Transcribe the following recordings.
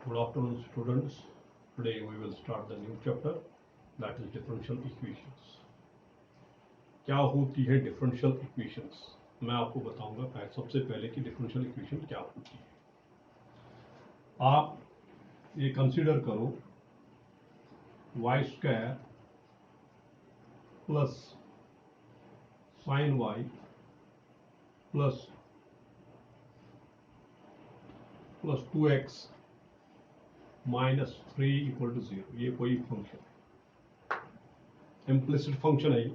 Good afternoon, students. Today we will start the new chapter, that is differential equations. क्या होती है differential equations? मैं आपको बताऊंगा सबसे पहले कि differential equation क्या होती है. आप ये कंसीडर करो y square plus sin y plus 2x minus 3 equal to 0. ये कोई फंक्शन है, इम्प्लिसिट फंक्शन है.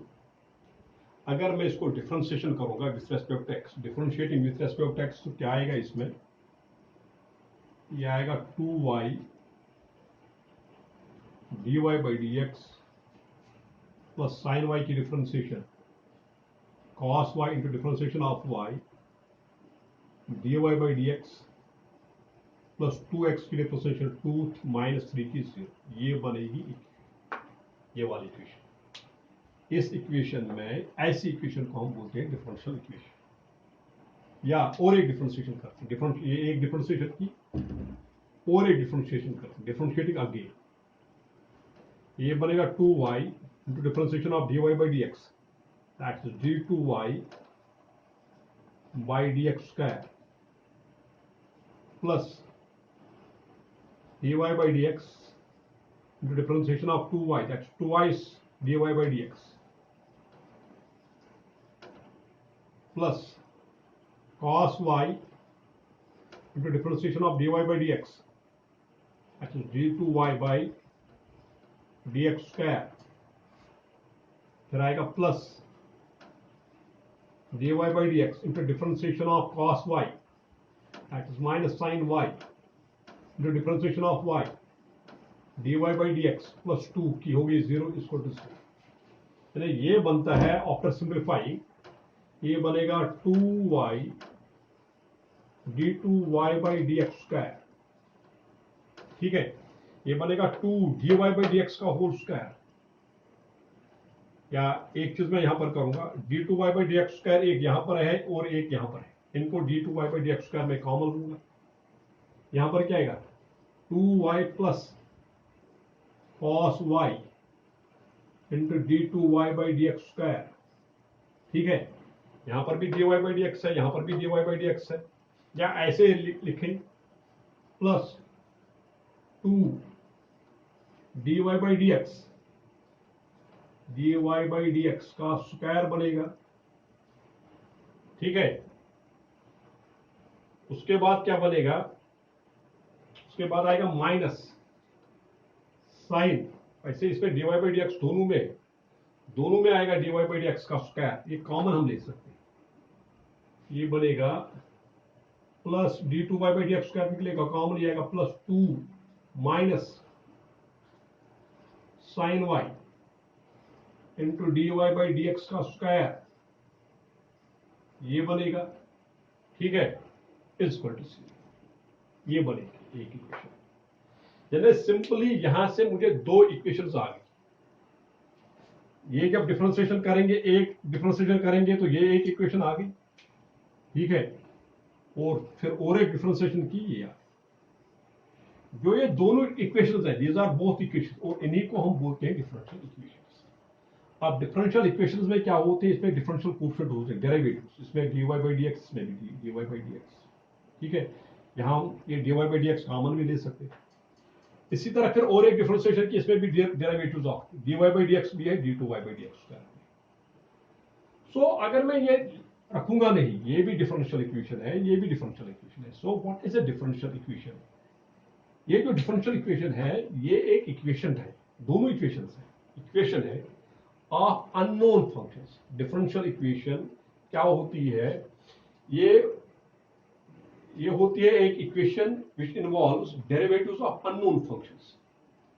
अगर मैं इसको डिफरेंशिएशन करूंगा with respect to x, differentiating with respect to x, तो क्या आएगा इसमें? ये आएगा 2y dy by d x plus sine y की differentiation cos y into differentiation of y dy by d x plus 2x की differentiation 2 minus 3 की 0. ये बनेगी ये वाली इक्वेशन. इस इक्वेशन में ऐसी इक्वेशन को हम बोलते हैं डिफरेंशियल इक्वेशन. या और एक डिफरेंशिएशन करते हैं, ये एक डिफरेंशिएशन की और एक डिफरेंशिएशन करते हैं, डिफरेंशिएटिंग अगेन. ये बनेगा 2y into differentiation of dy by d x, that is d2y by d x square plus dy by dx into differentiation of 2y, that's twice dy by dx plus cos y into differentiation of dy by dx, that is d2y by dx square. फिर आएगा plus dy by dx into differentiation of cos y, that is minus sin y into differentiation of y dy by dx plus 2 की होगी 0 equal to 0. यानी ये बनता है after simplifying, ये बनेगा 2y d2y by dx square. ठीक है, ये बनेगा 2 dy by dx का होल स्क्वायर. या एक चीज मैं यहां पर करूंगा, d2y by dx स्क्वायर एक यहां पर है और एक यहां पर है, इनको d2y by dx स्क्वायर में कॉमन लूंगा. यहां पर क्या आएगा 2y plus cos y into d2y by d x square. ठीक है, यहां पर भी dy बाई डी एक्स है, यहां पर भी dy बाई डी एक्स है. या ऐसे लिखें plus 2 dy by d x, dy by d x का स्क्वायर बनेगा. ठीक है, उसके बाद क्या बनेगा? उसके बाद आएगा माइनस साइन, ऐसे इसमें dy बाई डी एक्स दोनों में आएगा dy बाई डी एक्स का स्क्वायर. ये कॉमन हम ले सकते हैं, ये बनेगा plus d2 by d x square निकलेगा, कॉमन ये आएगा plus 2 minus sine y into dy by d x का स्क्वायर. ये बनेगा. ठीक है, इक्वल टू 0. ये बनेगी एक इक्वेशन. यानी सिंपली यहां से मुझे दो इक्वेशंस आ गई. ये जब डिफरेंशिएशन करेंगे, एक डिफरेंशिएशन करेंगे तो ये एक इक्वेशन आ गई. ठीक है, और फिर और एक डिफरेंशिएशन की ये आ गई. जो ये दोनों इक्वेशंस हैं, दीज आर बोथ इक्वेशंस, और इन्हीं को हम बोलते हैं डिफरेंशियल इक्वेशंस. अब डिफरेंशियल इक्वेशंस में क्या होते हैं? इसमें डिफरेंशियल कोएफिशिएंट होते हैं, डेरिवेटिव्स. इसमें dy बाई डी एक्स में भी dy बाई डी एक्स. ठीक है, यहां हम ये dy by d x common भी ले सकते हैं. इसी तरह फिर और एक डिफरेंशिएशन की, इसमें भी derivatives of dy by d x भी है, d2y by d x square. So अगर मैं ये रखूंगा नहीं, ये भी डिफरेंशियल इक्वेशन है, ये भी डिफरेंशियल इक्वेशन है. So what is a differential equation? ये जो डिफरेंशियल इक्वेशन है, ये एक इक्वेशन है, दोनों इक्वेशंस है, इक्वेशन है of unknown functions. Differential equation क्या होती है? ये होती है एक equation which involves derivatives of unknown functions.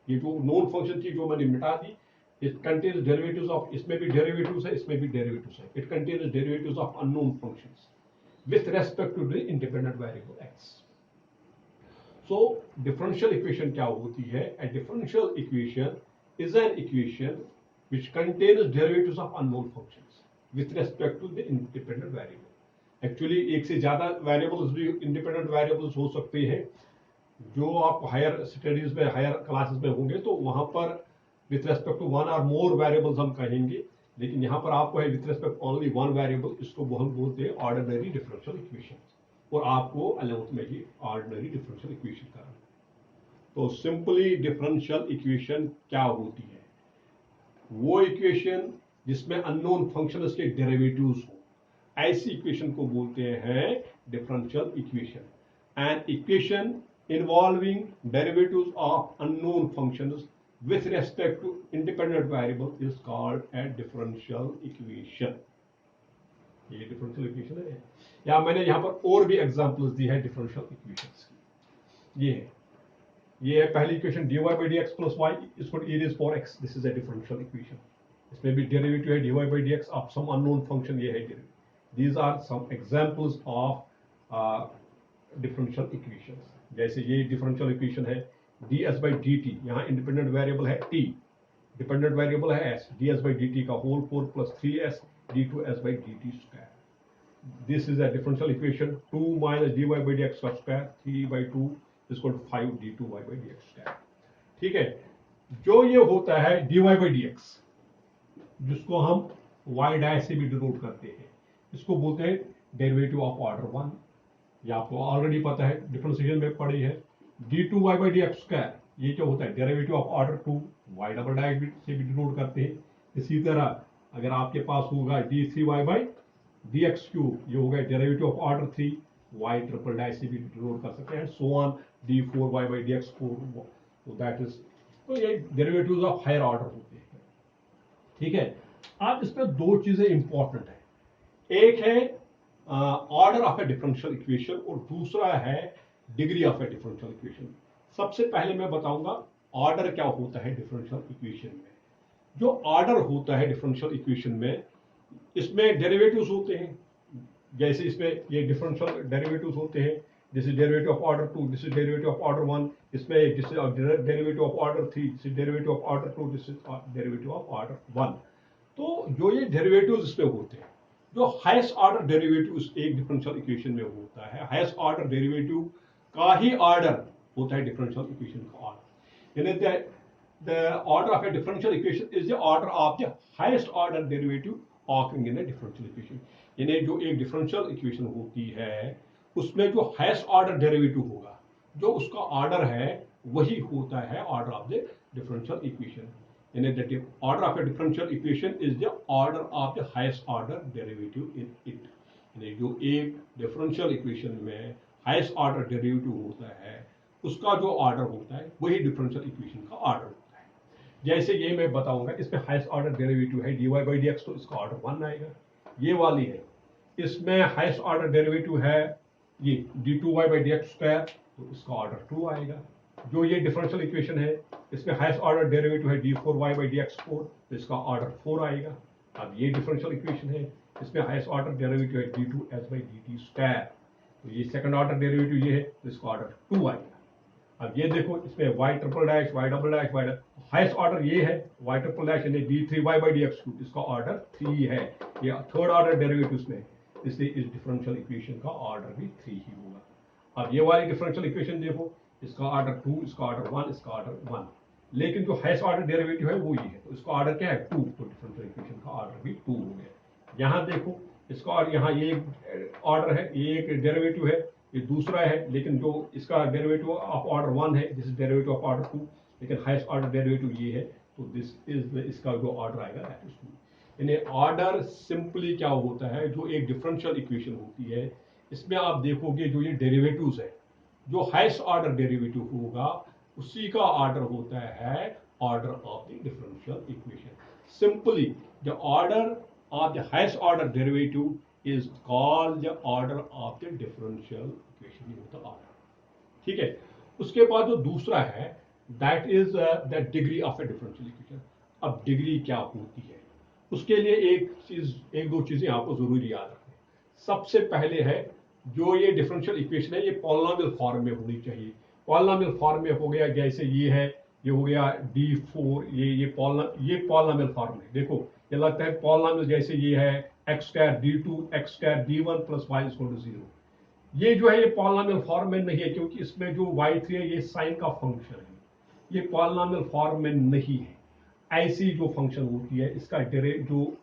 ये जो नोन फंक्शन थी जो मैंने मिटा दी, इट कंटेन्स डेरिवेटिव्स ऑफ, इसमें भी डेरिवेटिव्स है, इसमें भी डेरिवेटिव्स है. It contains derivatives of unknown functions with respect to the independent variable x. So differential equation क्या होती है? A differential equation is an equation which contains derivatives of unknown functions with respect to the independent variable. Actually एक से ज्यादा variables भी independent variables हो सकते हैं, जो आप हायर स्टडीज में, हायर क्लासेस में होंगे तो वहां पर विथ रेस्पेक्ट टू वन और मोर वेरिएबल्स हम कहेंगे, लेकिन यहाँ पर आपको है with respect only one variable, इसको हम बोलते हैं ऑर्डिनरी डिफरेंशियल इक्वेशन, और आपको 11th में ही ऑर्डिनरी डिफरेंशियल इक्वेशन करना। तो सिंपली डिफरेंशियल इक्वेशन क्या होती है? वो इक्वेशन जिसमें अननोन फंक्शंस के डेरिवेटिव्स हो, ऐसी इक्वेशन को बोलते हैं differential equation. An equation involving derivatives of unknown functions with respect to independent variable is called a differential equation। ये डिफरेंशियल इक्वेशन है, या मैंने यहां पर और भी एग्जांपल्स दी है डिफरेंशियल इक्वेशंस की। ये है पहली equation dy by dx plus y is equal to e raised to power x, this is a differential equation. इसमें भी डेरिवेटिव है dy by dx of some unknown function, ये है these are some examples of differential equations. जैसे ये differential equation है ds by dt, यहाँ independent variable है t, डिपेंडेंट वेरिएबल है s, ds by dt का whole 4 plus 3s d2s by dt square। This is a differential equation 2 minus dy by dx का square 3 by 2 is equal to 5 d2y by dx square। ठीक है, जो ये होता है dy by dx, जिसको हम y डैश से भी डिनोट करते हैं, इसको बोलते हैं डेरिवेटिव ऑफ ऑर्डर 1। ये आपको ऑलरेडी पता है, डिफरेंशिएशन में पड़ी है। d2y by dx स्क्वायर, ये क्या होता है derivative of order 2, y double dash से भी डिनोट करते हैं। इसी तरह अगर आपके पास होगा d3y by dx क्यूब, ये होगा derivative of order 3, y triple dash से भी डिनोट कर सकते हैं, so on d4y by dx 4, तो दैट इज, तो ये डेरिवेटिव्स ऑफ हायर ऑर्डर होते हैं। ठीक है, अब इसमें दो चीजें इंपॉर्टेंट है, एक है order of a differential equation और दूसरा है degree of a differential equation. सबसे पहले मैं बताऊंगा ऑर्डर क्या होता है डिफरेंशियल इक्वेशन में। जो ऑर्डर होता है डिफरेंशियल इक्वेशन में, इसमें डेरिवेटिव्स होते हैं, जैसे इसमें ये डिफरेंशियल डेरिवेटिव्स होते हैं, this is derivative of order 2, this is derivative of order 1, इसमें this is derivative of order 3, this is derivative of order 2, this is derivative of order 1। तो जो ये डेरिवेटिव्स इसमें होते हैं, जो हाईएस्ट ऑर्डर डेरिवेटिव एक डिफरेंशियल इक्वेशन में होता है, हाईएस्ट ऑर्डर डेरिवेटिव का ही ऑर्डर होता है डिफरेंशियल इक्वेशन का ऑर्डर। यानी the order of a differential equation is the order of the highest order derivative occurring in a differential equation। यानी जो एक डिफरेंशियल इक्वेशन होती है उसमें जो हाईएस्ट ऑर्डर डेरिवेटिव होगा, जो उसका ऑर्डर है, वही होता है order of the differential equation. यानी the order of a differential equation is the order of the highest order derivative in it. यानी जो एक डिफरेंशियल इक्वेशन में हाईएस्ट ऑर्डर डेरिवेटिव होता है, उसका जो ऑर्डर होता है वही डिफरेंशियल इक्वेशन का ऑर्डर होता है। जैसे ये मैं बताऊंगा, इसमें हाईएस्ट ऑर्डर डेरिवेटिव है dy by dx, तो इसका ऑर्डर 1 आएगा। ये वाली है, इसमें हाईएस्ट ऑर्डर डेरिवेटिव है ये d2y by dx स्क्वायर, तो इसका ऑर्डर 2 आएगा। जो ये डिफरेंशियल इक्वेशन है, इसमें हाईएस्ट ऑर्डर डेरिवेटिव है d4y by dx 4, तो इसका ऑर्डर 4 आएगा। अब ये डिफरेंशियल इक्वेशन है, इसमें हाईएस्ट ऑर्डर डेरिवेटिव है d2s by dt स्क्वायर, तो ये सेकंड ऑर्डर डेरिवेटिव ये है, तो इसका ऑर्डर 2 आएगा। अब ये देखो, इसमें y triple dash, y double dash, y highest order ये है y ट्रिपल डैश, यानी d3y by dx क्यूब, इसका ऑर्डर 3 है। ये थर्ड ऑर्डर डेरिवेटिव में, इसलिए इस डिफरेंशियल इक्वेशन का ऑर्डर भी 3 ही होगा। अब ये वाली डिफरेंशियल इक्वेशन देखो, इसका ऑर्डर 2, इसका ऑर्डर 1, इसका ऑर्डर 1, लेकिन जो हाईएस्ट ऑर्डर डेरिवेटिव है वो ये है, तो इसका ऑर्डर क्या है 2, तो डिफरेंशियल इक्वेशन का ऑर्डर भी 2 हो गया। यहाँ देखो, इसका और यहाँ ये एक ऑर्डर है, ये एक डेरिवेटिव है, ये दूसरा है, लेकिन जो इसका डेरिवेटिव ऑफ ऑर्डर 1 है, this is derivative of order 2, लेकिन हाईएस्ट ऑर्डर डेरिवेटिव ये है, तो दिस इज इसका जो ऑर्डर आएगा दैट इज 2। यानी ऑर्डर सिंपली क्या होता है, जो एक डिफरेंशियल इक्वेशन होती है, इसमें आप देखोगे जो ये डेरिवेटिव्स है, जो हाईएस्ट ऑर्डर डेरिवेटिव होगा उसी का ऑर्डर होता है order of the differential equation. Simply the order of the highest order derivative is called the order of the differential equation। ये होता ऑर्डर, ठीक है। उसके बाद जो दूसरा है, that is the degree of a differential equation। अब डिग्री क्या होती है, उसके लिए एक दो चीजें आपको जरूरी याद रखनी। सबसे पहले है, जो ये डिफरेंशियल इक्वेशन है, ये पॉलिनोमियल फॉर्म में होनी चाहिए। पॉलिनोमियल फॉर्म में हो गया, जैसे ये है, ये हो गया d4, ये पॉलिनोमियल फॉर्म है। देखो, ये लगता है पॉलिनोमियल, जैसे ये है x square d2 x square d1 plus y equal to 0। ये जो है ये पॉलिनोमियल फॉर्म में नहीं है, क्योंकि इसमें जो y3 है ये साइन का फंक्शन है, ये पॉलिनोमियल फॉर्म में नहीं है। ऐसी जो फंक्शन होती है इसका जो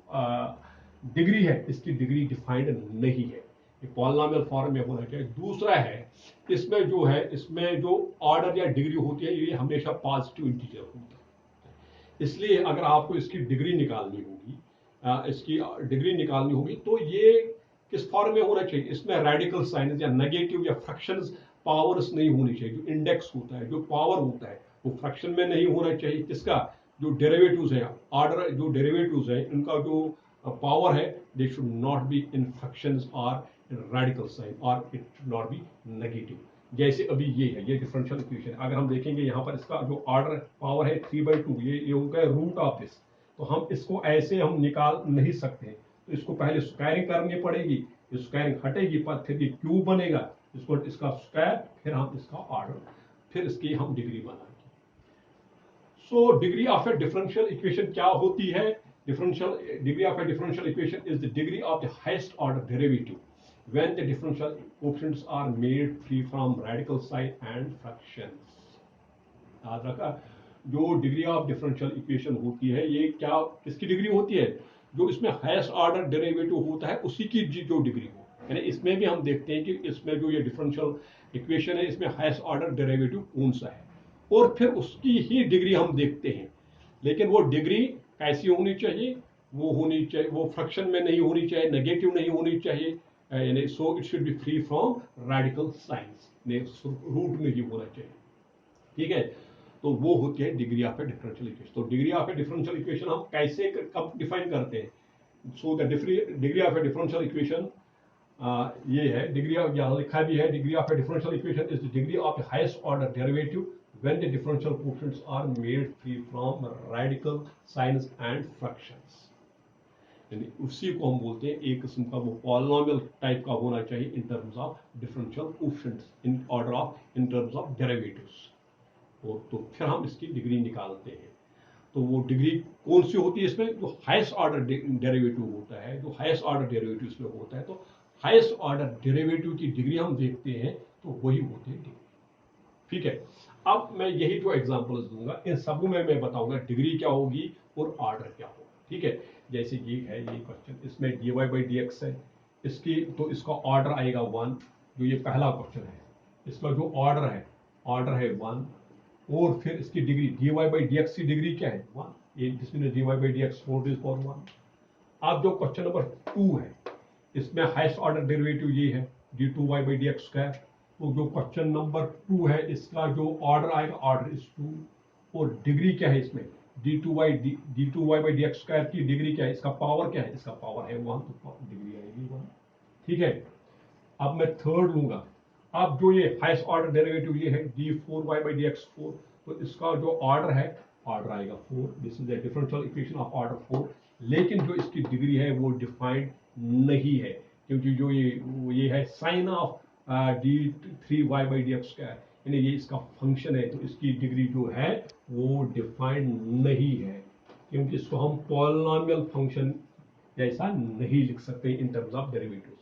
डिग्री है, इसकी डिग्री डिफाइंड नहीं है, ये पॉलिनोमियल फॉर्म में होना चाहिए। दूसरा है इसमें जो है, इसमें जो ऑर्डर या डिग्री होती है ये हमेशा पॉजिटिव इंटीजर होता है। इसलिए अगर आपको इसकी डिग्री निकालनी होगी, तो ये किस फॉर्म में होना चाहिए, इसमें रेडिकल साइंस या नेगेटिव या फ्रैक्शंस पावर्स नहीं होनी चाहिए। जो इंडेक्स होता है, जो पावर होता है, वो फ्रैक्शन में नहीं होना चाहिए। किसका, जो डेरिवेटिव्स है, ऑर्डर जो डेरिवेटिव्स है, इनका जो पावर है, they should not be in fractions और इन रेडिकल साइन, और it should not be negative. जैसे अभी ये है, ये डिफरेंशियल इक्वेशन। अगर हम देखेंगे यहाँ पर इसका जो ऑर्डर पावर है 3/2, ये हो गया रूट ऑफ दिस, तो हम इसको ऐसे हम निकाल नहीं सकते। तो इसको पहले स्क्वायरिंग करनी पड़ेगी, स्क्वायरिंग हटेगी पर फिर ये क्यूब बनेगा, इसको इसका स्क्वायर, फिर हम इसका ऑर्डर, फिर इसकी हम डिग्री बनाएंगे। So degree of a differential equation क्या होती है? Degree of a differential equation is the degree of the highest order derivative when the differential coefficients are made free from radical sign and fractions। याद रखा, जो degree of differential equation होती है ये क्या, किसकी डिग्री होती है? जो इसमें हाईएस्ट ऑर्डर डेरिवेटिव होता है उसी की जो डिग्री हो। यानी इसमें भी हम देखते हैं कि इसमें जो ये डिफरेंशियल इक्वेशन है, इसमें हाईएस्ट ऑर्डर डेरिवेटिव कौन सा है, और फिर उसकी ही डिग्री हम देखते हैं। लेकिन वो डिग्री कैसी होनी चाहिए? वो फ्रैक्शन में नहीं होनी चाहिए, नेगेटिव नहीं होनी चाहिए, यानी so it should be free from radical signs, root में ही होना चाहिए। ठीक है, तो वो होती है degree of a differential equation. तो degree of a differential equation हम कैसे कब डिफाइन करते हैं? So the degree of a differential equation ये है, डिग्री ऑफ, यहाँ लिखा भी है, degree of a differential equation is the degree of the highest order derivative when the differential coefficients are made free from radical signs and fractions। यानी उसी को हम बोलते हैं एक किस्म का वो पॉलिनोमियल टाइप का होना चाहिए in terms of differential coefficients, in order of, in terms of derivatives. और तो फिर हम इसकी डिग्री निकालते हैं। तो वो डिग्री कौन सी होती है इसमें? जो हाईएस्ट ऑर्डर डेरिवेटिव होता है, जो हाईएस्ट ऑर्डर डेरिवेटिव इसमें होता है, तो हाईएस्ट ऑर्डर डेरिवेटिव की डिग्री हम देखते हैं, तो वही होती है डिग्री। ठीक है, अब मैं यही जो एग्जांपल्स दूंगा, इन सब में मैं बताऊंगा डिग्री क्या होगी और ऑर्डर क्या होगा। ठीक है, जैसे ये है, ये क्वेश्चन, इसमें dy/dx है, इसकी तो इसका ऑर्डर आएगा 1, जो ये पहला क्वेश्चन है, इसका जो ऑर्डर है 1, और फिर इसकी डिग्री dy/dx की डिग्री क्या है? 1, ये जिसमें dy/dx 4⁻1। अब जो क्वेश्चन नंबर 2 है, इसमें हाईएस्ट ऑर्डर डेरिवेटिव ये है d2y/dx²। तो जो क्वेश्चन नंबर 2 है, इसका जो ऑर्डर आएगा, ऑर्डर इज 2, और डिग्री क्या है इसमें? d2y/dx² की डिग्री क्या है? इसका पावर क्या है? इसका पावर है 1, तो डिग्री आएगी 1। ठीक है, अब मैं थर्ड लूंगा। अब जो ये हाईएस्ट ऑर्डर डेरिवेटिव ये है d4y/dx4, तो इसका जो ऑर्डर है, ऑर्डर आएगा 4। This is the differential equation of order 4। लेकिन जो इसकी डिग्री है वो डिफाइंड नहीं है, क्योंकि जो ये है साइन ऑफ d3y/dx², यानी ये इसका फंक्शन है, तो इसकी डिग्री जो है वो डिफाइंड नहीं है, क्योंकि इसको हम पॉलिनोमियल फंक्शन जैसा नहीं लिख सकते इन टर्म्स ऑफ डेरिवेटिव्स।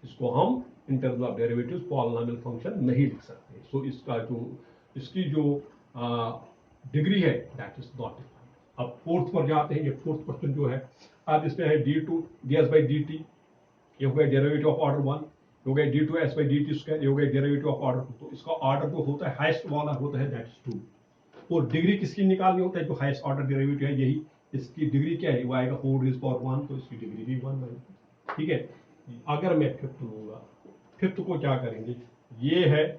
इसको हम in terms of derivatives polynomial function नहीं लिख सकते। सो इसकी जो डिग्री है, दैट इज नॉट डिफाइंड। अब फोर्थ पर जाते हैं। ये फोर्थ क्वेश्चन जो है, अब इसमें है ds/dt, ये हो गया डेरिवेटिव ऑफ ऑर्डर 1, हो गया d2s/dt², ये हो गया डेरिवेटिव ऑफ ऑर्डर 2। तो इसका ऑर्डर जो होता है, हाईएस्ट वाला होता है, दैट इज 2। और डिग्री किसकी निकालनी होता है? जो हाईएस्ट ऑर्डर डेरिवेटिव है, यही इसकी डिग्री क्या है? वो आएगा 4⁻1, तो इसकी डिग्री भी 1 आएगी। ठीक है, अगर मैं फिफ्थ लूंगा, फिफ्थ को क्या करेंगे? ये है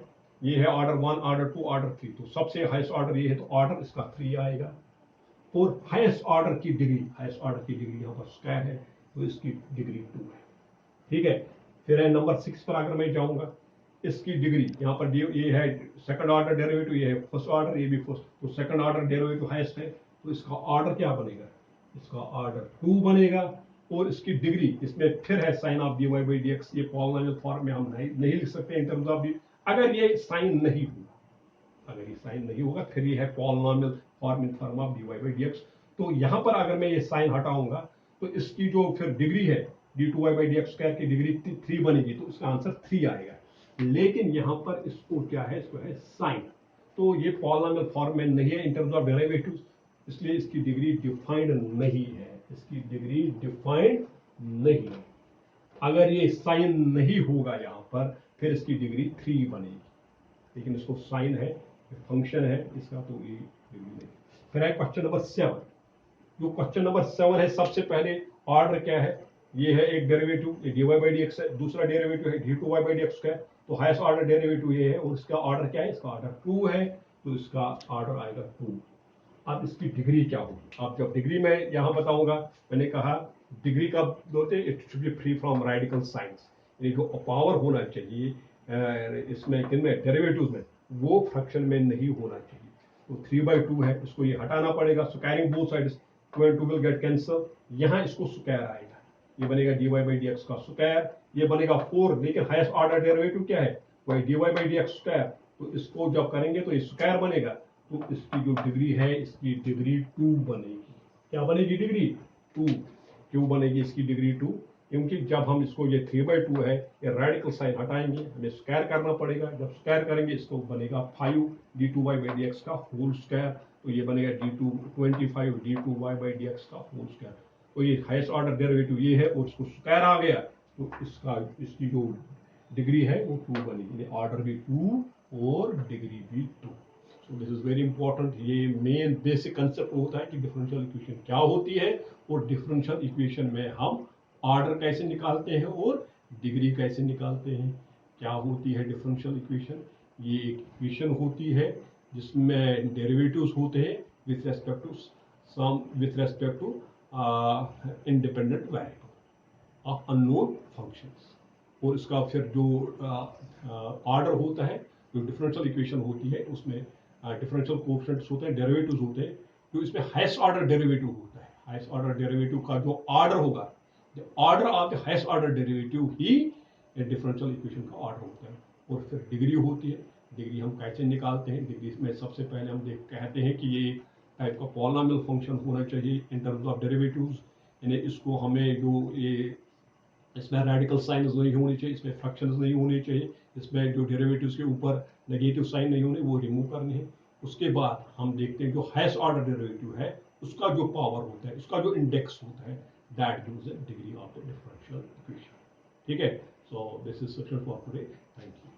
ऑर्डर 1, ऑर्डर 2, ऑर्डर 3। तो सबसे हाईएस्ट ऑर्डर ये है, तो ऑर्डर इसका 3 आएगा। और हाईएस्ट ऑर्डर की डिग्री यहाँ पर स्क्वायर है, तो इसकी डिग्री 2 है। ठीक है, फिर है नंबर 6 पर अगर मैं जाऊंगा, इसकी डिग्री यहाँ पर ये है सेकंड ऑर्डर डेरिवेटिव, ये है फर्स्ट ऑर्डर, ये भी फर्स्ट, तो सेकंड ऑर्डर डेरिवेटिव हाईएस्ट है, तो इसका ऑर्डर क्या बनेगा? इसका ऑर्डर 2 बनेगा। और इसकी डिग्री, इसमें फिर है साइन ऑफ dy/dx, ये पॉलिनोमियल फॉर्म में हम नहीं लिख सकते इन टर्म्स ऑफ अगर ये साइन नहीं होगा, फिर ये है polynomial form in term of dy/dx। तो यहाँ पर अगर मैं ये साइन हटाऊंगा, तो इसकी जो फिर डिग्री है d2y/dx² की डिग्री 3 बनेगी, तो इसका आंसर 3 आएगा। लेकिन यहां पर इसको क्या है, इसको है साइन। तो ये पॉलिनोमियल फॉर्म में नहीं है इन टर्म्स ऑफ डेरिवेटिव, इसलिए इसकी डिग्री डिफाइंड नहीं है, इसकी डिग्री डिफाइंड नहीं है। अगर ये साइन नहीं होगा यहां पर, फिर इसकी डिग्री 3 बनेगी, लेकिन इसको साइन है, फंक्शन है इसका, तो ये डिग्री नहीं। फिर है क्वेश्चन नंबर 7। जो क्वेश्चन नंबर 7 है, सबसे पहले ऑर्डर क्या है, ये है एक डेरिवेटिव, ये dy बाई डी एक्स है, दूसरा डेरिवेटिव है d2y by d x square. तो हाईएस्ट ऑर्डर डेरिवेटिव ये है, और इसका ऑर्डर क्या है, इसका ऑर्डर 2 है, तो इसका ऑर्डर आएगा 2। अब इसकी डिग्री क्या होगी, अब जब डिग्री मैं यहां बताऊंगा, मैंने कहा डिग्री कब होते हैं, it should be free from radical science, यानी जो पावर होना चाहिए इसमें किनमें डेरिवेटिव में, वो फ्रैक्शन में नहीं होना चाहिए। तो 3/2 है, इसको ये हटाना पड़ेगा, squaring both sides, 2 and 2 will get cancel, यहां इसको स्क्वायर आएगा, ये बनेगा dy बाई डी एक्स का स्क्वायर, ये बनेगा 4, लेकिन हाईएस्ट ऑर्डर डेरिवेटिव क्या है, वही dy by d x square. तो इसको जब करेंगे तो ये स्क्वायर बनेगा, तो इसकी जो डिग्री है, इसकी डिग्री 2 बनेगी। क्या बनेगी डिग्री 2, क्यों बनेगी इसकी डिग्री 2, क्योंकि जब हम इसको ये 3/2 है, ये रेडिकल साइन हटाएंगे, हमें स्क्वायर करना पड़ेगा, जब स्क्वायर करेंगे इसको बनेगा 5 d2y बाई डी एक्स का होल स्क्वायर, तो ये बनेगा d25 d2y by d x का होल स्क्वायर। तो ये हाईएस्ट ऑर्डर डेरिवेटिव ये है, और इसको स्क्वायर आ गया, तो इसकी जो डिग्री है वो 2 बनेगी, ऑर्डर भी 2 और डिग्री भी 2। So this is very important, ये मेन बेसिक कंसेप्ट होता है कि डिफरेंशियल इक्वेशन क्या होती है, और डिफरेंशियल इक्वेशन में हम ऑर्डर कैसे निकालते हैं और डिग्री कैसे निकालते हैं। क्या होती है डिफरेंशियल इक्वेशन, ये एक इक्वेशन होती है जिसमें डेरिवेटिव्स होते हैं with respect to independent variable of unknown functions, और इसका फिर जो ऑर्डर होता है, जो डिफरेंशियल इक्वेशन होती है उसमें डिफरेंशियल कोएफिशिएंट्स होते हैं, डेरिवेटिव्स होते हैं, तो इसमें हाईएस्ट ऑर्डर डेरिवेटिव होता है, हाईएस्ट ऑर्डर डेरिवेटिव का जो ऑर्डर होगा, the order of the highest order derivative he differential equation का ऑर्डर होता है। और फिर डिग्री होती है, डिग्री हम कैसे निकालते हैं, डिग्री में सबसे पहले हम कहते हैं कि ये टाइप का पॉलिनोमियल फंक्शन होना चाहिए इन टर्म्स ऑफ डेरिवेटिव्स, यानी इसको हमें जो ये इसमें रेडिकल साइंस नहीं होनी चाहिए, इसमें फ्रैक्शंस नहीं होने चाहिए, इसमें जो डेरिवेटिव्स के ऊपर नेगेटिव साइन नहीं होने, वो रिमूव करने हैं। उसके बाद हम देखते हैं जो हाईएस्ट ऑर्डर डेरिवेटिव है, उसका जो पावर होता है, उसका जो इंडेक्स होता है, that gives a degree of the differential equation. ठीक है, so this is sufficient for today. Thank you.